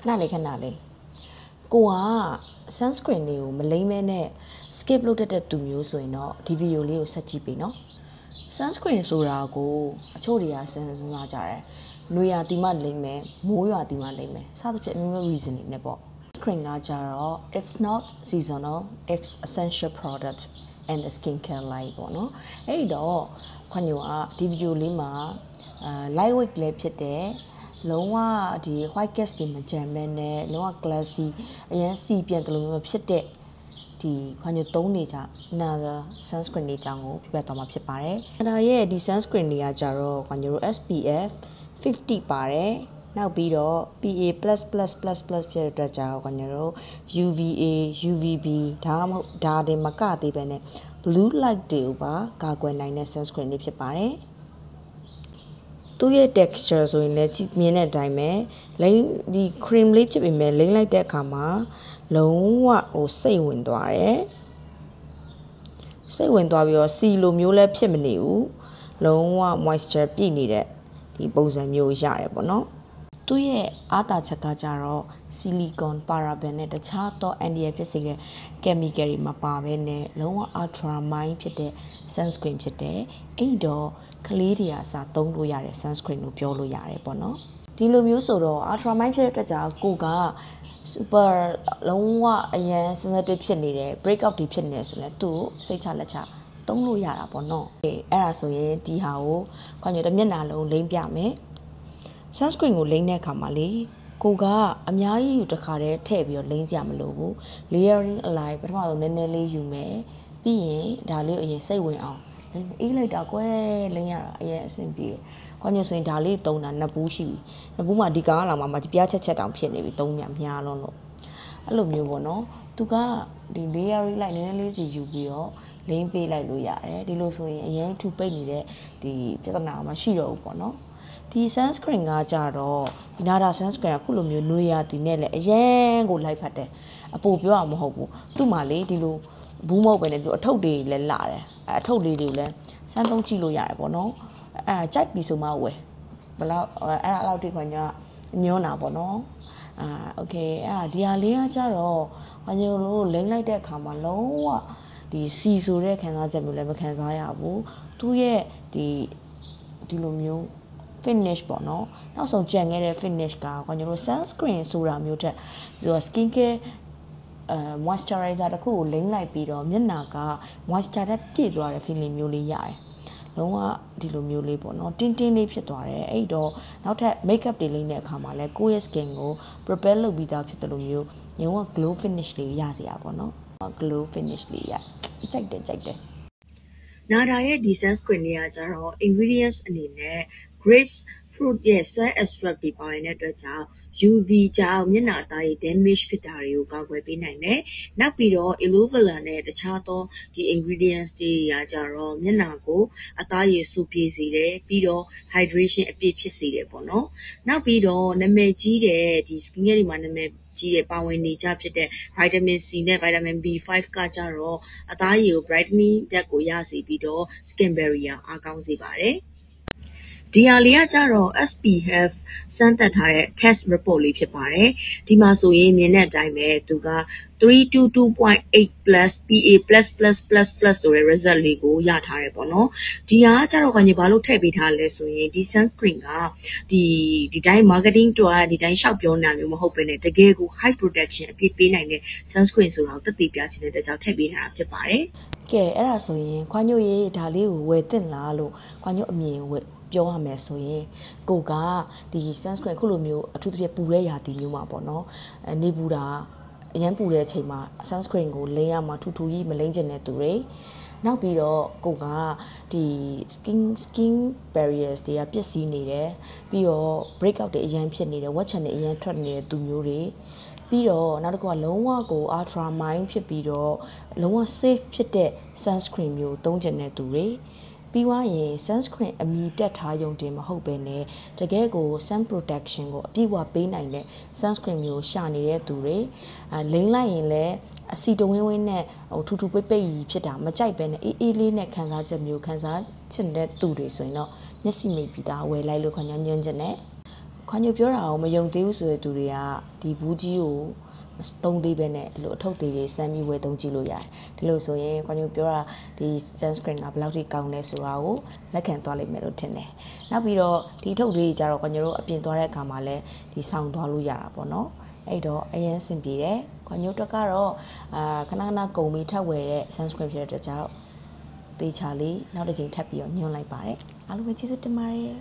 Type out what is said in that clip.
ခဏလေးကိုက sunscreen တွေကိုမလိမ့်မဲနဲ့ skip လုပ်တတ်တဲ့သူမျိုးဆိုရင်တော့ဒီဗီဒီယိုလေးကိုဆက်ကြည့်ပေးနော် sunscreen ဆိုတာကိုအချို့တွေကစဉ်းစားကြတယ်နွေရာသီမှလိမ့်မယ်မိုးရာသီမှလိမ့်မယ်စသဖြင့်မျိုး reason တွေနဲ့ပေါ့ sunscreen ကကြတော့ it's not seasonal it's essential product and the skincare line ပေါ့နော်အဲ့တော့ခွန်ညိုကဒီဗီဒီယိုလေးမှာ lightweight လေးဖြစ်တဲ့လုံးဝဒီ white cast တွေမကြမ်းမဲနဲ့လုံးဝ glassy အရင်စီပြန်တယ်လို့မျိုးဖြစ်တဲ့ဒီခွန်ညိုသုံးနေကြနာ sunscreen တွေအကြောင်းကိုပြပြသွားမှာဖြစ်ပါတယ်။ဒါရဲ့ဒီ sunscreen တွေကကြတော့ခွန်ညိုတို့ SPF 50ပါတယ်။နောက်ပြီးတော့ PA++++ ဖြစ်တဲ့အတွက်ကြောင့်ခွန်ညိုတို့ UVA UVB ဒါမှမဟုတ်ဒါတွေမကသေးပဲနဲ့ blue light တွေကိုပါကာကွယ်နိုင်တဲ့ sunscreen တွေဖြစ်ပါတယ်။သူ့ရဲ့ texture ဆိုရင်လည်းကြည့်မြင်တဲ့အတိုင်းပဲလိမ့်ဒီ cream လေးဖြစ်ပေမဲ့လိမ့်လိုက်တဲ့အခါမှာလုံးဝဟိုစိတ်ဝင်သွားတယ်စိတ်ဝင်သွားပြီးတော့စီလိုမျိုးလည်းဖြစ်မနေဘူးလုံးဝ moisture ပြည့်နေတဲ့ဒီပုံစံမျိုးရတယ်ပေါ့နော်သူ့ရဲ့အားသာချက်ကကြတော့ silicone paraben နဲ့တခြားသော anti ဖြစ်စေတဲ့ chemical တွေမပါဘဲနဲ့လုံးဝ ultra mild ဖြစ်တဲ့ sunscreen ဖြစ်တယ်အဲ့တော့ကလေးတွေအစားသုံးလို့ရတဲ့ sunscreen လို့ပြောလို့ရတယ်ပေါ့နော်ဒီလိုမျိုးဆိုတော့ ultra mild ဖြစ်တဲ့အတွက်ကြောင့်ကိုက super လုံးဝအရန် sensitive ဖြစ်နေတယ် breakout တွေဖြစ်နေတယ်ဆိုရင်သူ့စိတ်ချလက်ချသုံးလို့ရတာပေါ့နော်အဲ့ဒါဆိုရင်ဒီဟာကိုခွန်ညိုတစ်မျက်နှာလုံးလိမ့်ပြမယ် sunscreen ကိုလိမ့်တဲ့အခါမှာလေကိုကအများကြီးယူတစ်ခါတည်းထည့်ပြီးတော့လိမ့်စရာမလိုဘူး layering အလိုက်ပထမဆုံးနည်းနည်းလေးယူမယ်ပြီးရင်ဒါလေးကိုအရင်စိတ်ဝင်အောင်အေးလိုက်တာကွယ်လိမ့်ရတာအရင်အဆင်ပြေခွန်ညိုဆိုရင်ဒါလေးသုံးတာနှစ်ဘူးရှိပြီနှစ်ဘူးမှာဒီကားလာမှာပြားချက်တောင်ဖြစ်နေပြီသုံးများလုံးလို့အဲ့လိုမျိုးပေါ့နော်သူကဒီ layering လိုက်နည်းနည်းလေးစီယူပြီးတော့လိမ့်ပေးလိုက်လို့ရတယ်ဒီလိုဆိုရင်အရင်ထူပိတ်နေတဲ့ဒီပြဿနာမရှိတော့ဘူးပေါ့နော်ဒီ sunscreen ကကြတော့ဒီနာတာ sunscreen ကခုလိုမျိုးနွေရာသီနဲ့လည်းအရင်ကိုလိုက်ဖတ်တယ်အပူပြောအောင်မဟုတ်ဘူးသူ့မှာလေဒီလိုဘူးမဟုတ်ပဲနဲ့သူအထုပ်တွေလည်းလာတယ်အထုပ်လေးတွေလည်းစမ်းသုံးကြည့်လို့ရတယ်ပေါ့နော်ကြိုက်ပြီဆိုမှဝယ်ဘလောက်အဲ့လောက်ထိခွန်ညညွန်းတာပေါ့နော်โอเคဒီဟာလေးကကြတော့ခွန်ညလို့လိမ့်လိုက်တဲ့အခါမှာလုံးဝဒီစီဆိုတဲ့ခံစားချက်မျိုးလည်းမခံစားရဘူးသူ့ရဲ့ဒီလိုမျိုးfinish ပေါ့နော်နောက်ဆုံးကြံခဲ့တဲ့ finish ကခွန်ညတို့ sunscreen ဆိုတာမျိုးတက်သူက skin care moisturizer တခုကိုလိမ့်လိုက်ပြီးတော့မျက်နှာက moisture တက်ပြည့်သွားတဲ့ feeling မျိုးလေးရတယ်လုံးဝဒီလိုမျိုးလေးပေါ့နော်တင်းတင်းလေးဖြစ်သွားတယ်အဲ့တော့နောက်ထပ် makeup တွေလိမ့်တဲ့အခါမှာလဲကိုယ့်ရဲ့ skin ကို prepare လုပ်ပြီးသားဖြစ်တယ်လို့မျိုးညောက glow finish လေးရစေရပါတော့ glow finish လေးရကြိုက်တယ်နာဒါရဲ့ဒီ sunscreen တွေကကျတော့ ingredients အနေနဲ့ grape fruit ရဲ့ cell extract တွေပါတဲ့အတွက်ကြောင့် UV ကြောင့်မျက်နှာအသားရည် damage ဖြစ်တာတွေကိုကာကွယ်ပေးနိုင်တယ်။နောက်ပြီးတော့ aloe vera နဲ့တခြားသောဒီ ingredients တွေကကြတော့မျက်နှာကိုအသားရည်စုပြေစေတယ်ပြီးတော့ hydration အပြည့်ဖြစ်စေတယ်ပေါ့နော်။နောက်ပြီးတော့နာမည်ကြီးတဲ့ဒီ skin care တွေမှာနာမည်ကြီးတဲ့ပါဝင်နေကြဖြစ်တဲ့ vitamin C နဲ့ vitamin B5 ကကြတော့အသားရည်ကို brightening တက်ကိုရစေပြီးတော့ skin barrier အားကောင်းစေပါတယ်။ဒီဟာလေးကကြတော့ SPF စမ်းသပ်ထားတဲ့ test report လေးဖြစ်ပါတယ်။ဒီမှာဆိုရင်မြင်တဲ့အတိုင်းပဲသူက 322.8 plus PA++++ ဆိုတဲ့ result လေးကိုရထားတယ်ပေါ့နော်။ဒီဟာကကြတော့ဘာလို့ထည့်ပေးထားလဲဆိုရင်ဒီ sunscreen ကဒီတိုင်း marketing တော့ဒီတိုင်းရှောက်ပြောနေတာမျိုးမဟုတ်ဘဲနဲ့တကယ်ကို high protection အပြည့်ပေးနိုင်တဲ့ sunscreen ဆိုတာကိုသက်သေပြချင်တဲ့အတွက်ကြောင့်ထည့်ပေးထားတာဖြစ်ပါတယ်။ကဲအဲ့ဒါဆိုရင်ခွာညိုရေးဒါလေးကိုဝယ်သင့်လားလို့ခွာညိုအမြင်ဝယ်ပြောရမယ်ဆိုရင်ကိုကဒီ sunscreen ခုလိုမျိုးအထူးသဖြင့်ပူတဲ့ရာသီမျိုးမှာပေါ့နော်နေပူတာအရန်ပူတဲ့အချိန်မှာ sunscreen ကိုလိမ့်ရမှာထူထူကြီးမလိမ့်ကျင်တဲ့သူတွေနောက်ပြီးတော့ကိုကဒီ skin barriers တွေကပျက်စီးနေတယ်ပြီးတော့ breakout တွေအရန်ဖြစ်နေတယ်ဝက်ချန်တွေအရန်ထွက်နေတဲ့သူမျိုးတွေပြီးတော့နောက်တစ်ခုကလုံးဝကို ultra mild ဖြစ်ပြီးတော့လုံးဝ safe ဖြစ်တဲ့ sunscreen မျိုးသုံးကျင်တဲ့သူတွေပြီးွားရင် sunscreen အမီတက်ထားရုံတင်မဟုတ်ပဲနဲ့တကယ်ကို sun protection ကိုအပြည့်အဝပေးနိုင်တဲ့ sunscreen မျိုးရှာနေတဲ့သူတွေလိမ့်လိုက်ရင်လည်းအစီတဝင်းဝင်းနဲ့ထူထူပိတ်ပိတ်ဖြစ်တာမကြိုက်ပဲနဲ့အေးအေးလေးနဲ့ခံစားချက်မျိုးခံစားချင်တဲ့သူတွေဆိုရင်တော့မျက်စိမိတ်ပြီးသားဝယ်လိုက်လို့ခွန်ညွှန်းချင်တယ် ခွန်ညိုပြောတာကိုမယုံသေးဘူးဆိုတဲ့သူတွေကဒီဘူးကြီးကိုသုံးသေးပဲနဲ့ဒီလိုအထုပ်သေးတွေစမ်းပြီးဝယ်သုံးကြည့်လို့ရတယ်ဒီလိုဆိုရင်ခွန်ညိုပြောတာဒီ sunscreen ကဘယ်လောက်ထိကောင်းလဲဆိုတာကိုလက်ခံသွားလိမ့်မယ်လို့ထင်တယ်နောက်ပြီးတော့ဒီထုပ်လေးတွေကြတော့ခွန်ညိုတို့အပြင်သွားတဲ့အခါမှာလည်းဒီဆောင်သွားလို့ရတာပေါ့နော်အဲ့တော့အရင်ဆင်ပြေတယ်ခွန်ညိုတို့ကတော့ခဏခဏကုန်ပြီးထပ်ဝယ်တဲ့ sunscreen ဖြစ်တဲ့အတွက်ကြောင့်တေချာလေးနောက်တစ်ချိန်ထပ်ပြီးတော့ညွှန်လိုက်ပါတယ်အားလုံးပဲကျေးဇူးတင်ပါတယ်